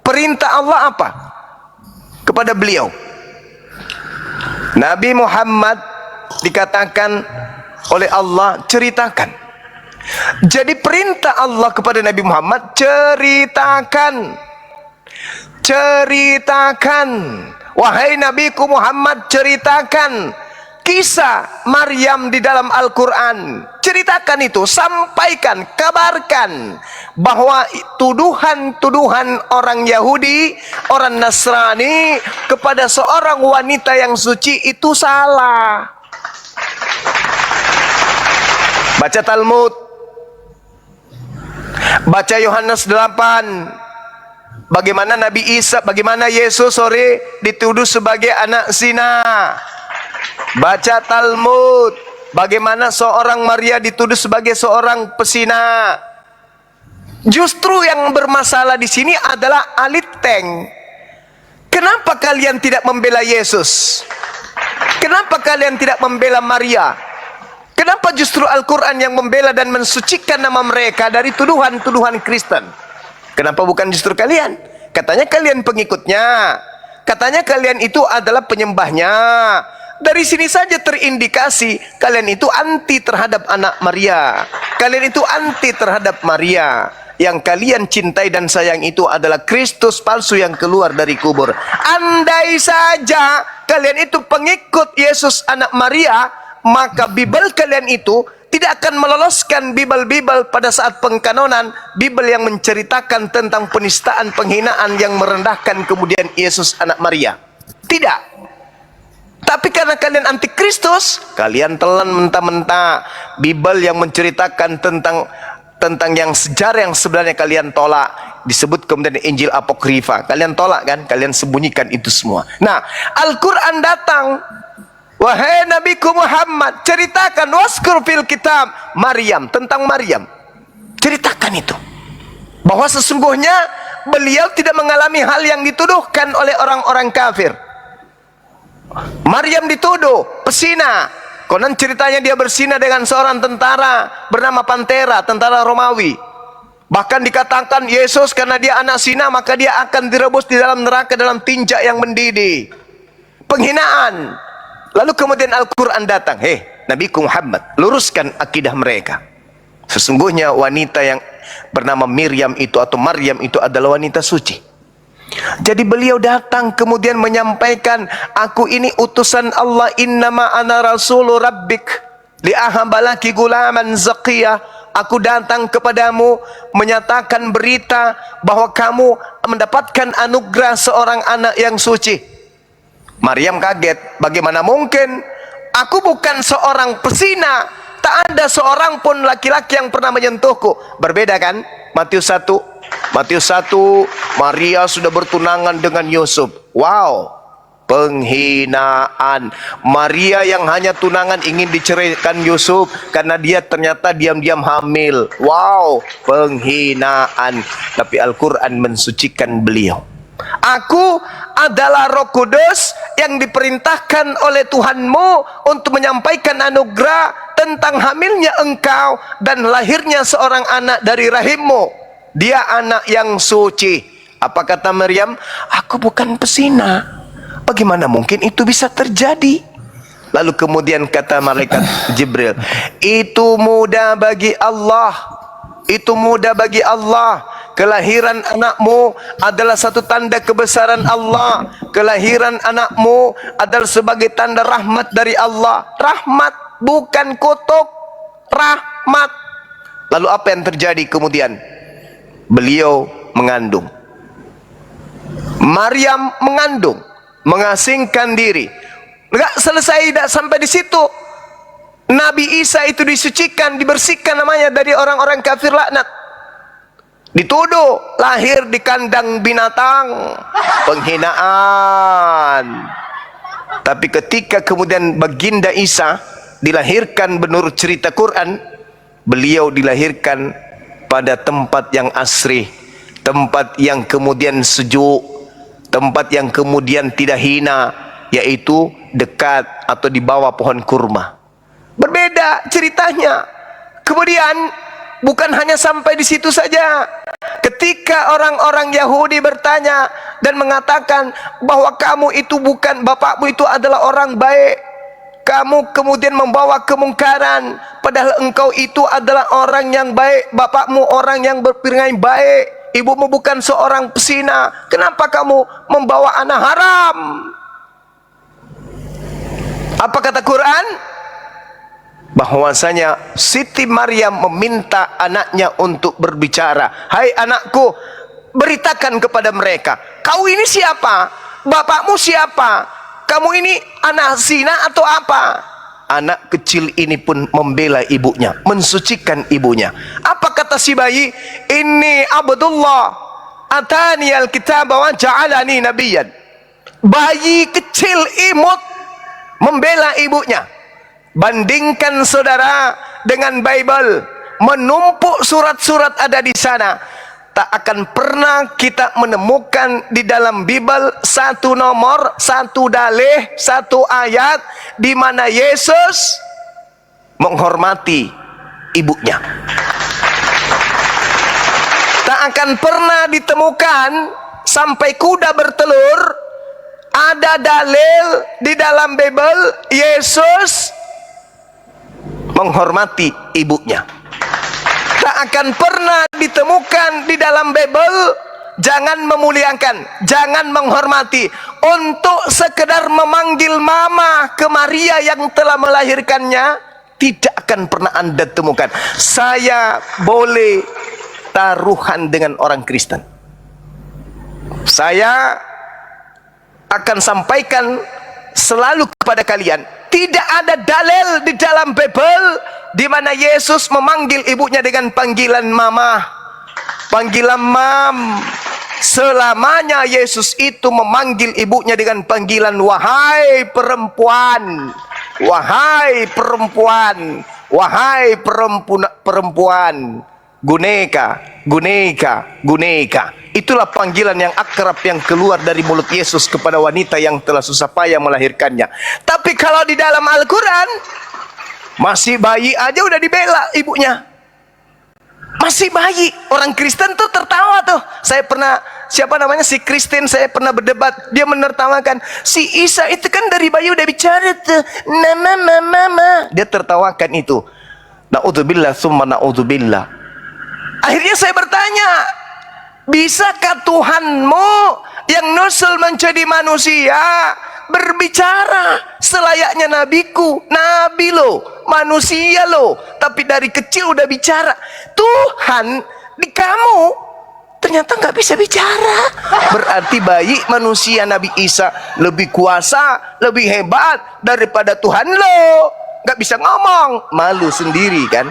Perintah Allah apa kepada beliau? Nabi Muhammad dikatakan oleh Allah ceritakan. Jadi perintah Allah kepada Nabi Muhammad ceritakan. Ceritakan. Wahai Nabiku Muhammad, ceritakan kisah Maryam di dalam Al-Quran. Ceritakan itu, sampaikan, kabarkan bahwa tuduhan-tuduhan orang Yahudi, orang Nasrani kepada seorang wanita yang suci itu salah. Baca Talmud, baca Yohanes 8, bagaimana Nabi Isa, bagaimana Yesus dituduh sebagai anak zina. Baca Talmud, bagaimana seorang Maria dituduh sebagai seorang pesina. Justru yang bermasalah di sini adalah aliteng. Kenapa kalian tidak membela Yesus? Kenapa kalian tidak membela Maria? Kenapa justru Al-Quran yang membela dan mensucikan nama mereka dari tuduhan-tuduhan Kristen? Kenapa bukan justru kalian? Katanya kalian pengikutnya, katanya kalian itu adalah penyembahnya. Dari sini saja terindikasi kalian itu anti terhadap anak Maria. Kalian itu anti terhadap Maria. Yang kalian cintai dan sayang itu adalah Kristus palsu yang keluar dari kubur. Andai saja kalian itu pengikut Yesus anak Maria, maka Bible kalian itu tidak akan meloloskan Bible-Bible pada saat pengkanonan, Bible yang menceritakan tentang penistaan, penghinaan yang merendahkan kemudian Yesus anak Maria. Tidak. Tapi karena kalian anti Kristus, kalian telan mentah-mentah Bible yang menceritakan tentang yang sejarah yang sebenarnya kalian tolak. Disebut kemudian Injil Apokrifa. Kalian tolak kan? Kalian sembunyikan itu semua. Nah, Al-Quran datang. Wahai Nabiku Muhammad, ceritakan waskur fil kitab Maryam, tentang Maryam. Ceritakan itu. Bahwa sesungguhnya beliau tidak mengalami hal yang dituduhkan oleh orang-orang kafir. Maryam dituduh pesina. Konon ceritanya dia bersina dengan seorang tentara bernama Pantera, tentara Romawi. Bahkan dikatakan Yesus karena dia anak zina maka dia akan direbus di dalam neraka dalam tinja yang mendidih. Penghinaan. Lalu kemudian Al-Quran datang. Hei Nabiku Muhammad, luruskan akidah mereka. Sesungguhnya wanita yang bernama Miriam itu atau Maryam itu adalah wanita suci. Jadi beliau datang kemudian menyampaikan, aku ini utusan Allah, innama ana rasulu rabbik li'ahabalaki gulaman zaqiyah. Aku datang kepadamu menyatakan berita bahwa kamu mendapatkan anugerah seorang anak yang suci. Maryam kaget, bagaimana mungkin? Aku bukan seorang pesina, tak ada seorang pun laki-laki yang pernah menyentuhku. Berbeda kan? Matius 1, Maria sudah bertunangan dengan Yusuf. Wow, penghinaan. Maria yang hanya tunangan ingin diceraikan Yusuf karena dia ternyata diam-diam hamil. Wow, penghinaan. Tapi Al-Quran mensucikan beliau. Aku adalah Roh Kudus yang diperintahkan oleh Tuhanmu untuk menyampaikan anugerah tentang hamilnya engkau dan lahirnya seorang anak dari rahimmu. Dia anak yang suci. Apa kata Maryam? Aku bukan pesina. Bagaimana mungkin itu bisa terjadi? Lalu kemudian kata malaikat Jibril, itu mudah bagi Allah. Itu mudah bagi Allah. Kelahiran anakmu adalah satu tanda kebesaran Allah. Kelahiran anakmu adalah sebagai tanda rahmat dari Allah. Rahmat, bukan kutuk. Rahmat. Lalu apa yang terjadi kemudian? Beliau mengandung. Maryam mengandung, mengasingkan diri. Enggak selesai, tidak sampai di situ. Nabi Isa itu disucikan, dibersihkan namanya dari orang-orang kafir laknat. Dituduh lahir di kandang binatang, penghinaan. Tapi ketika kemudian baginda Isa dilahirkan menurut cerita Quran, beliau dilahirkan pada tempat yang asri, tempat yang kemudian sejuk, tempat yang kemudian tidak hina, yaitu dekat atau di bawah pohon kurma. Berbeda ceritanya. Kemudian bukan hanya sampai di situ saja. Ketika orang-orang Yahudi bertanya dan mengatakan bahwa kamu itu bukan, bapakmu itu adalah orang baik, kamu kemudian membawa kemungkaran, padahal engkau itu adalah orang yang baik, bapakmu orang yang berperangai baik, ibumu bukan seorang pesina, kenapa kamu membawa anak haram? Apa kata Quran? Bahwasanya Siti Maryam meminta anaknya untuk berbicara. Hai anakku, beritakan kepada mereka, kau ini siapa? Bapakmu siapa? Kamu ini anak zina atau apa? Anak kecil ini pun membela ibunya, mensucikan ibunya. Apa kata si bayi? Ini Abdullah, atani alkitab wa ja'alani nabiyyan. Bayi kecil imut membela ibunya. Bandingkan saudara dengan Bible, menumpuk surat-surat ada di sana. Tak akan pernah kita menemukan di dalam Bible satu nomor, satu dalih, satu ayat di mana Yesus menghormati ibunya. Tak akan pernah ditemukan sampai kuda bertelur ada dalil di dalam Bible Yesus menghormati ibunya. Tak akan pernah ditemukan di dalam Bible jangan memuliakan, jangan menghormati, untuk sekedar memanggil mama ke Maria yang telah melahirkannya, tidak akan pernah Anda temukan. Saya boleh taruhan dengan orang Kristen, saya akan sampaikan selalu kepada kalian, tidak ada dalil di dalam Bible di mana Yesus memanggil ibunya dengan panggilan mama, panggilan mam. Selamanya Yesus itu memanggil ibunya dengan panggilan wahai perempuan, wahai perempuan, wahai perempuan, guneka, guneka, guneka. Itulah panggilan yang akrab yang keluar dari mulut Yesus kepada wanita yang telah susah payah melahirkannya. Tapi kalau di dalam Al-Quran, masih bayi aja udah dibela ibunya. Masih bayi. Orang Kristen tuh tertawa tuh. Saya pernah, siapa namanya, si Kristen, saya pernah berdebat. Dia menertawakan, si Isa itu kan dari bayi udah bicara tuh, nama mama. Dia tertawakan itu. Na'udzubillah summa na'udzubillah. Akhirnya saya bertanya, bisakah Tuhanmu yang nusul menjadi manusia berbicara selayaknya nabiku? Nabi lo, manusia lo, tapi dari kecil udah bicara. Tuhan di kamu ternyata nggak bisa bicara. Berarti bayi manusia Nabi Isa lebih kuasa, lebih hebat daripada Tuhan lo. Nggak bisa ngomong, malu sendiri kan,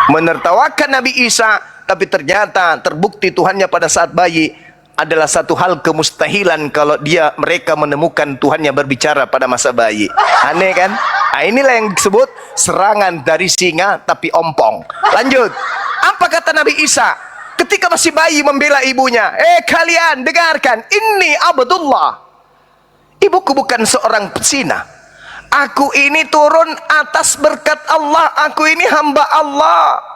menertawakan Nabi Isa. Tapi ternyata terbukti Tuhannya pada saat bayi adalah satu hal kemustahilan kalau mereka menemukan Tuhannya berbicara pada masa bayi. Aneh kan? Nah, inilah yang disebut serangan dari singa tapi ompong. Lanjut. Apa kata Nabi Isa ketika masih bayi membela ibunya? Kalian dengarkan, ini Abdullah, ibuku bukan seorang pesina. Aku ini turun atas berkat Allah. Aku ini hamba Allah.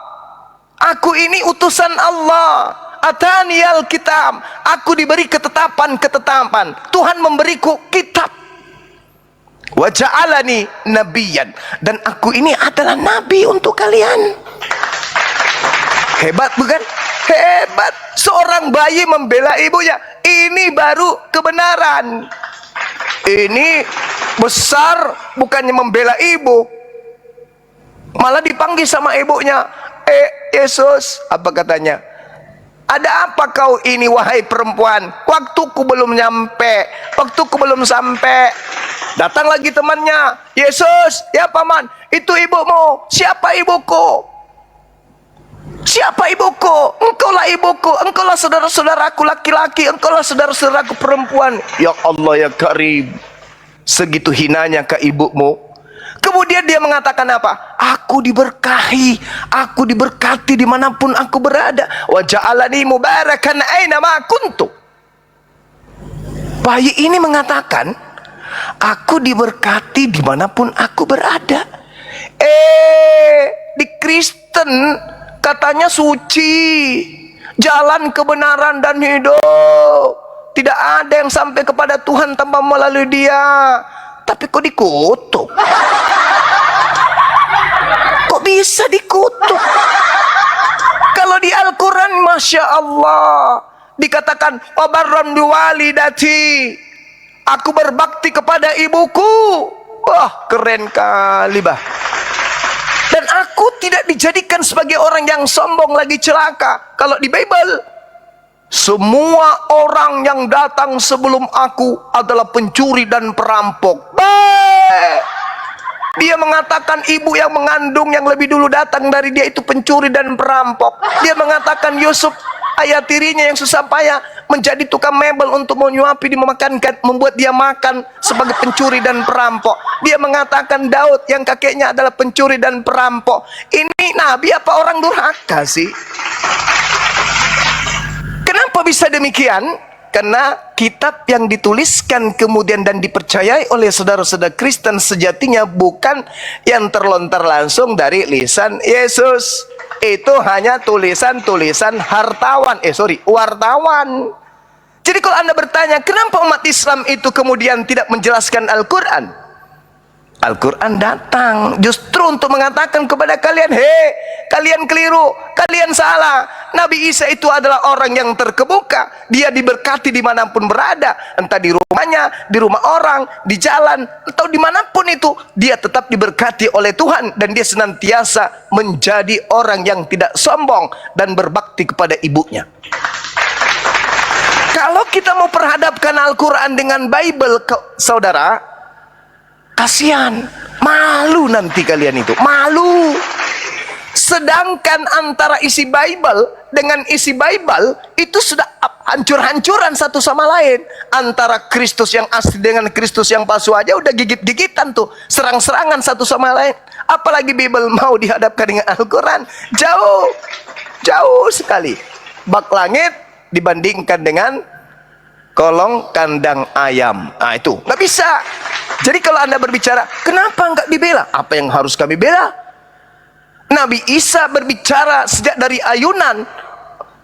Aku ini utusan Allah. Ataniyal kitab. Aku diberi ketetapan. Tuhan memberiku kitab. Wa ja'alani nabiyyan. Dan aku ini adalah nabi untuk kalian. Hebat bukan? Hebat. Seorang bayi membela ibunya. Ini baru kebenaran. Ini besar bukannya membela ibu, malah dipanggil sama ibunya. Yesus, apa katanya? Ada apa kau ini wahai perempuan? Waktuku belum nyampe, waktuku belum sampai. Datang lagi temannya. Yesus, ya paman, itu ibumu. Siapa ibuku? Siapa ibuku? Engkaulah ibuku. Engkaulah saudara-saudaraku laki-laki. Engkaulah saudara-saudaraku perempuan. Ya Allah ya Karim, segitu hinanya ke ibumu. Kemudian dia mengatakan apa? Aku diberkahi, aku diberkati dimanapun aku berada. Wa ja'alani mubarakan aina ma kuntu. Bayi ini mengatakan, aku diberkati dimanapun aku berada. Di Kristen, katanya suci, jalan kebenaran dan hidup. Tidak ada yang sampai kepada Tuhan tanpa melalui dia. Tapi kok dikutuk? Kok bisa dikutuk? Kalau di Al-Quran, Masya Allah, dikatakan, wabarran biwalidati, aku berbakti kepada ibuku. Wah, keren kali bah. Dan aku tidak dijadikan sebagai orang yang sombong lagi celaka. Kalau di Bible, semua orang yang datang sebelum aku adalah pencuri dan perampok. Baik. Dia mengatakan ibu yang mengandung yang lebih dulu datang dari dia itu pencuri dan perampok. Dia mengatakan Yusuf, ayah tirinya yang susah payah menjadi tukang mebel untuk menyuapi, dimakankan, membuat dia makan sebagai pencuri dan perampok. Dia mengatakan Daud yang kakeknya adalah pencuri dan perampok. Ini nabi apa orang durhaka sih? Kenapa bisa demikian? Karena kitab yang dituliskan kemudian dan dipercayai oleh saudara-saudara Kristen sejatinya bukan yang terlontar langsung dari lisan Yesus. Itu hanya tulisan-tulisan wartawan. Jadi kalau Anda bertanya, kenapa umat Islam itu kemudian tidak menjelaskan Al-Quran? Al-Quran datang justru untuk mengatakan kepada kalian, hei, kalian keliru, kalian salah. Nabi Isa itu adalah orang yang terkemuka. Dia diberkati dimanapun berada, entah di rumahnya, di rumah orang, di jalan, atau dimanapun itu, dia tetap diberkati oleh Tuhan. Dan dia senantiasa menjadi orang yang tidak sombong dan berbakti kepada ibunya. Kalau kita mau perhadapkan Al-Quran dengan Bible, saudara, kasihan, malu nanti kalian itu, malu. Sedangkan antara isi Bible dengan isi Bible itu sudah hancur-hancuran satu sama lain. Antara Kristus yang asli dengan Kristus yang palsu aja udah gigit-gigitan tuh, serang-serangan satu sama lain. Apalagi Bible mau dihadapkan dengan Al-Quran, jauh sekali. Bak langit dibandingkan dengan kolong kandang ayam. Nah itu nggak bisa. Jadi kalau Anda berbicara, kenapa nggak dibela? Apa yang harus kami bela? Nabi Isa berbicara sejak dari ayunan,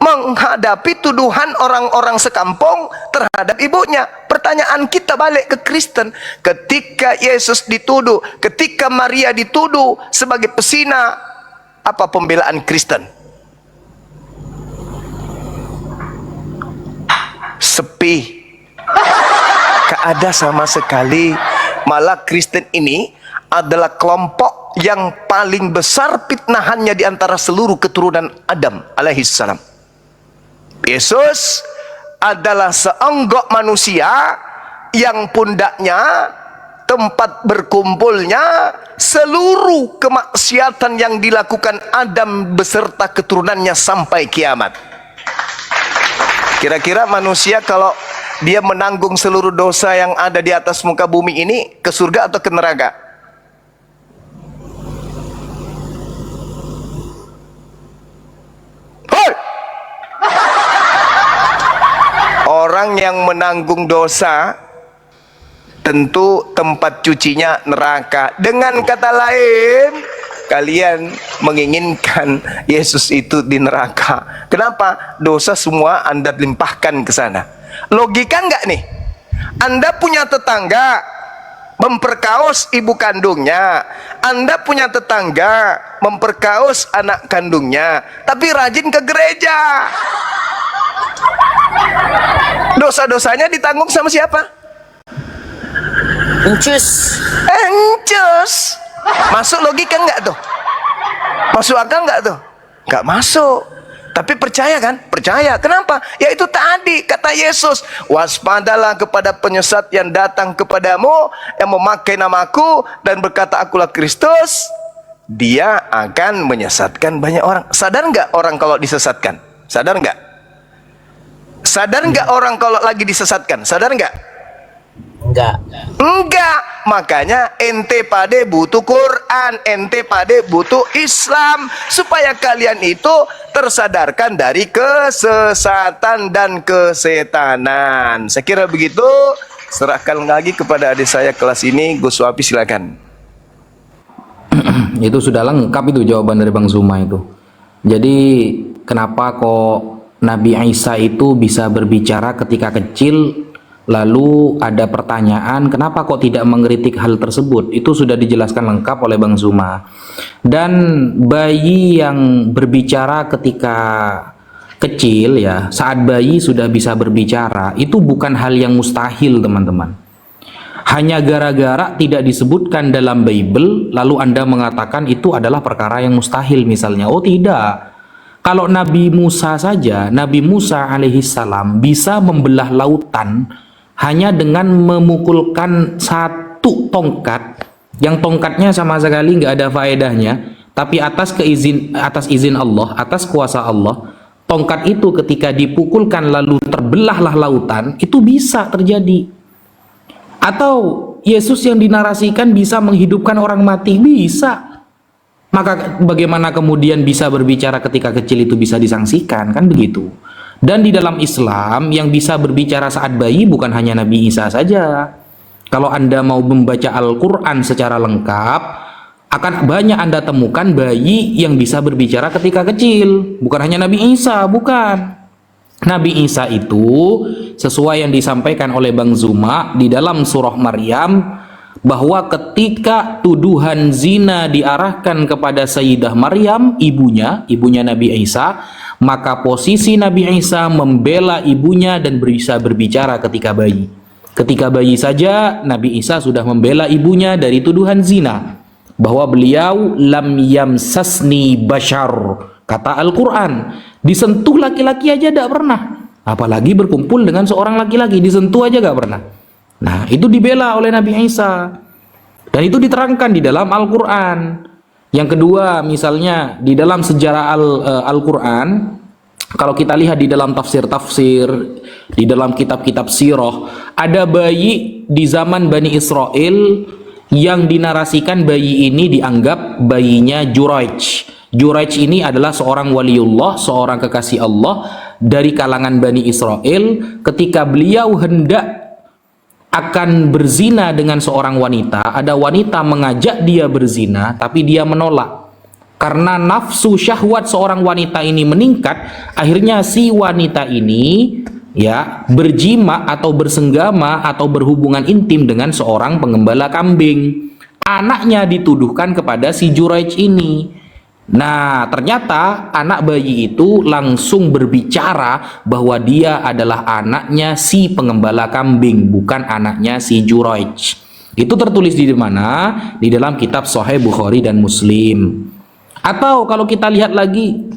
menghadapi tuduhan orang-orang sekampung terhadap ibunya. Pertanyaan kita balik ke Kristen. Ketika Yesus dituduh, ketika Maria dituduh sebagai pesina, apa pembelaan Kristen? Sepi. Gak ada sama sekali. Malah Kristen ini adalah kelompok yang paling besar fitnahannya di antara seluruh keturunan Adam alaihissalam. Yesus adalah seonggok manusia yang pundaknya tempat berkumpulnya seluruh kemaksiatan yang dilakukan Adam beserta keturunannya sampai kiamat. Kira-kira manusia kalau dia menanggung seluruh dosa yang ada di atas muka bumi ini, ke surga atau ke neraka? Hoi! Orang yang menanggung dosa tentu tempat cucinya neraka. Dengan kata lain, kalian menginginkan Yesus itu di neraka. Kenapa? Dosa semua Anda limpahkan ke sana. Logika enggak nih? Anda punya tetangga memperkaos ibu kandungnya, Anda punya tetangga memperkaos anak kandungnya, tapi rajin ke gereja. Dosa-dosanya ditanggung sama siapa? Encus. Encus. Masuk logika enggak tuh? Masuk akal enggak tuh? Enggak masuk. Tapi percaya kan? Percaya. Kenapa? Ya itu tadi kata Yesus, waspadalah kepada penyesat yang datang kepadamu, yang memakai namaku dan berkata akulah Kristus. Dia akan menyesatkan banyak orang. Sadar nggak orang kalau disesatkan? Sadar nggak? Sadar nggak orang kalau lagi disesatkan? Sadar nggak? Enggak. Makanya ente pade butuh Quran, ente pade butuh Islam, supaya kalian itu tersadarkan dari kesesatan dan kesetanan. Saya kira begitu. Serahkan lagi kepada adik saya kelas ini, Gus Wapi, silakan. Itu sudah lengkap itu jawaban dari Bang Zuma itu. Jadi kenapa kok Nabi Isa itu bisa berbicara ketika kecil? Lalu ada pertanyaan, kenapa kok tidak mengkritik hal tersebut? Itu sudah dijelaskan lengkap oleh Bang Zuma. Dan bayi yang berbicara ketika kecil, ya, saat bayi sudah bisa berbicara, itu bukan hal yang mustahil, teman-teman. Hanya gara-gara tidak disebutkan dalam Bible, lalu Anda mengatakan itu adalah perkara yang mustahil misalnya. Oh tidak. Kalau Nabi Musa saja, Nabi Musa alaihissalam bisa membelah lautan hanya dengan memukulkan satu tongkat, yang tongkatnya sama sekali nggak ada faedahnya, tapi atas izin Allah, atas kuasa Allah, tongkat itu ketika dipukulkan lalu terbelahlah lautan, itu bisa terjadi. Atau Yesus yang dinarasikan bisa menghidupkan orang mati, bisa. Maka bagaimana kemudian bisa berbicara ketika kecil itu bisa disangsikan, kan begitu. Dan di dalam Islam yang bisa berbicara saat bayi bukan hanya Nabi Isa saja. Kalau Anda mau membaca Al-Quran secara lengkap, akan banyak Anda temukan bayi yang bisa berbicara ketika kecil. Bukan hanya Nabi Isa, bukan. Nabi Isa itu sesuai yang disampaikan oleh Bang Zuma di dalam surah Maryam, bahwa ketika tuduhan zina diarahkan kepada Sayyidah Maryam, ibunya Nabi Isa, maka posisi Nabi Isa membela ibunya dan bisa berbicara ketika bayi. Ketika bayi saja Nabi Isa sudah membela ibunya dari tuduhan zina, bahwa beliau lam yamsasni bashar, kata Al-Quran, disentuh laki-laki aja tidak pernah, apalagi berkumpul dengan seorang laki-laki, disentuh aja gak pernah. Nah, itu dibela oleh Nabi Isa, dan itu diterangkan di dalam Al-Quran. Yang kedua, misalnya di dalam sejarah Al-Quran, kalau kita lihat di dalam tafsir-tafsir, di dalam kitab-kitab sirah, ada bayi di zaman Bani Israel yang dinarasikan bayi ini dianggap bayinya Juraij. Juraij ini adalah seorang waliullah, seorang kekasih Allah dari kalangan Bani Israel. Ketika beliau hendak akan berzina dengan seorang wanita, ada wanita mengajak dia berzina, tapi dia menolak. Karena nafsu syahwat seorang wanita ini meningkat, akhirnya si wanita ini ya berjima atau bersenggama atau berhubungan intim dengan seorang pengembala kambing. Anaknya dituduhkan kepada si Juraij ini. Nah, ternyata anak bayi itu langsung berbicara bahwa dia adalah anaknya si pengembala kambing, bukan anaknya si Juraij. Itu tertulis di mana? Di dalam kitab Sahih Bukhari dan Muslim. Atau kalau kita lihat lagi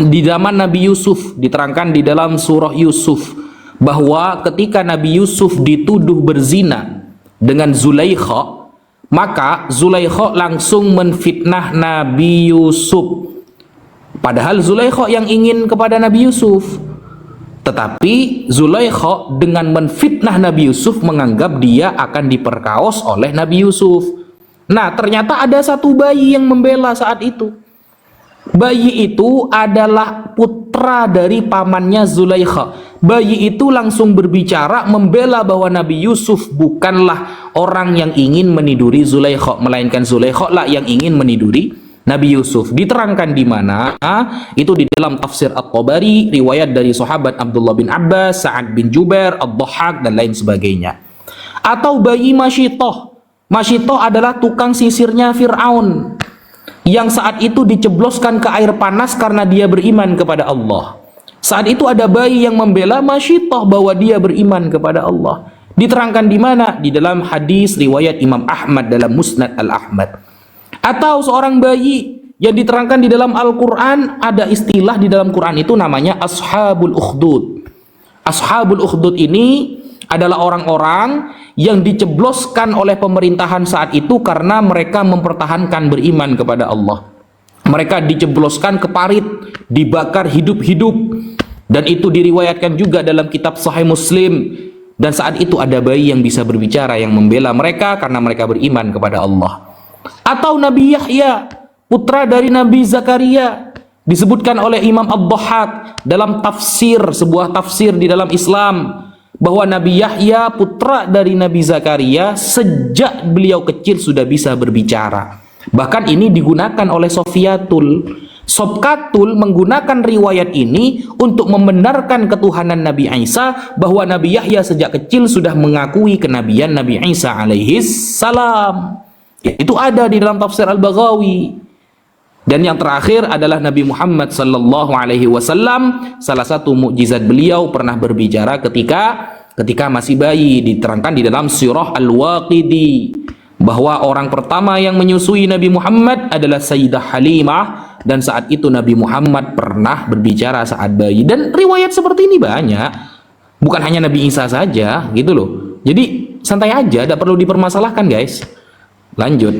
di zaman Nabi Yusuf, diterangkan di dalam surah Yusuf bahwa ketika Nabi Yusuf dituduh berzina dengan Zulaikha, maka Zulaikha langsung menfitnah Nabi Yusuf. Padahal Zulaikha yang ingin kepada Nabi Yusuf, tetapi Zulaikha dengan menfitnah Nabi Yusuf menganggap dia akan diperkaos oleh Nabi Yusuf. Nah, ternyata ada satu bayi yang membela saat itu. Bayi itu adalah putra dari pamannya Zulaikha. Bayi itu langsung berbicara membela bahwa Nabi Yusuf bukanlah orang yang ingin meniduri Zulaikha, melainkan Zulaikha lah yang ingin meniduri Nabi Yusuf. Diterangkan di mana? Itu di dalam tafsir At-Tabari, riwayat dari sahabat Abdullah bin Abbas, Sa'ad bin Jubair, Ad-Dhahhak dan lain sebagainya. Atau bayi Masyitoh. Masyitoh adalah tukang sisirnya Fir'aun, yang saat itu dicebloskan ke air panas karena dia beriman kepada Allah. Saat itu ada bayi yang membela Masyitoh bahwa dia beriman kepada Allah. Diterangkan di mana? Di dalam hadis riwayat Imam Ahmad dalam Musnad Al-Ahmad. Atau seorang bayi yang diterangkan di dalam Al-Quran, ada istilah di dalam Quran itu namanya Ashabul Ukhdud. Ashabul Ukhdud ini adalah orang-orang yang dicebloskan oleh pemerintahan saat itu karena mereka mempertahankan beriman kepada Allah. Mereka dicebloskan ke parit, dibakar hidup-hidup, dan itu diriwayatkan juga dalam kitab Sahih Muslim. Dan saat itu ada bayi yang bisa berbicara, yang membela mereka karena mereka beriman kepada Allah. Atau Nabi Yahya, putra dari Nabi Zakaria, disebutkan oleh Imam Ad-Dhahhak dalam tafsir, sebuah tafsir di dalam Islam, bahwa Nabi Yahya putra dari Nabi Zakaria sejak beliau kecil sudah bisa berbicara. Bahkan ini digunakan oleh Sofiatul. Sobkatul menggunakan riwayat ini untuk membenarkan ketuhanan Nabi Isa, bahwa Nabi Yahya sejak kecil sudah mengakui kenabian Nabi Isa alaihi salam. Itu ada di dalam tafsir Al-Baghawi. Dan yang terakhir adalah Nabi Muhammad sallallahu alaihi wasallam, salah satu mukjizat beliau pernah berbicara ketika masih bayi, diterangkan di dalam surah Al-Waqidi bahwa orang pertama yang menyusui Nabi Muhammad adalah Sayyidah Halimah, dan saat itu Nabi Muhammad pernah berbicara saat bayi. Dan riwayat seperti ini banyak, bukan hanya Nabi Isa saja gitu loh. Jadi santai aja, tidak perlu dipermasalahkan guys. Lanjut.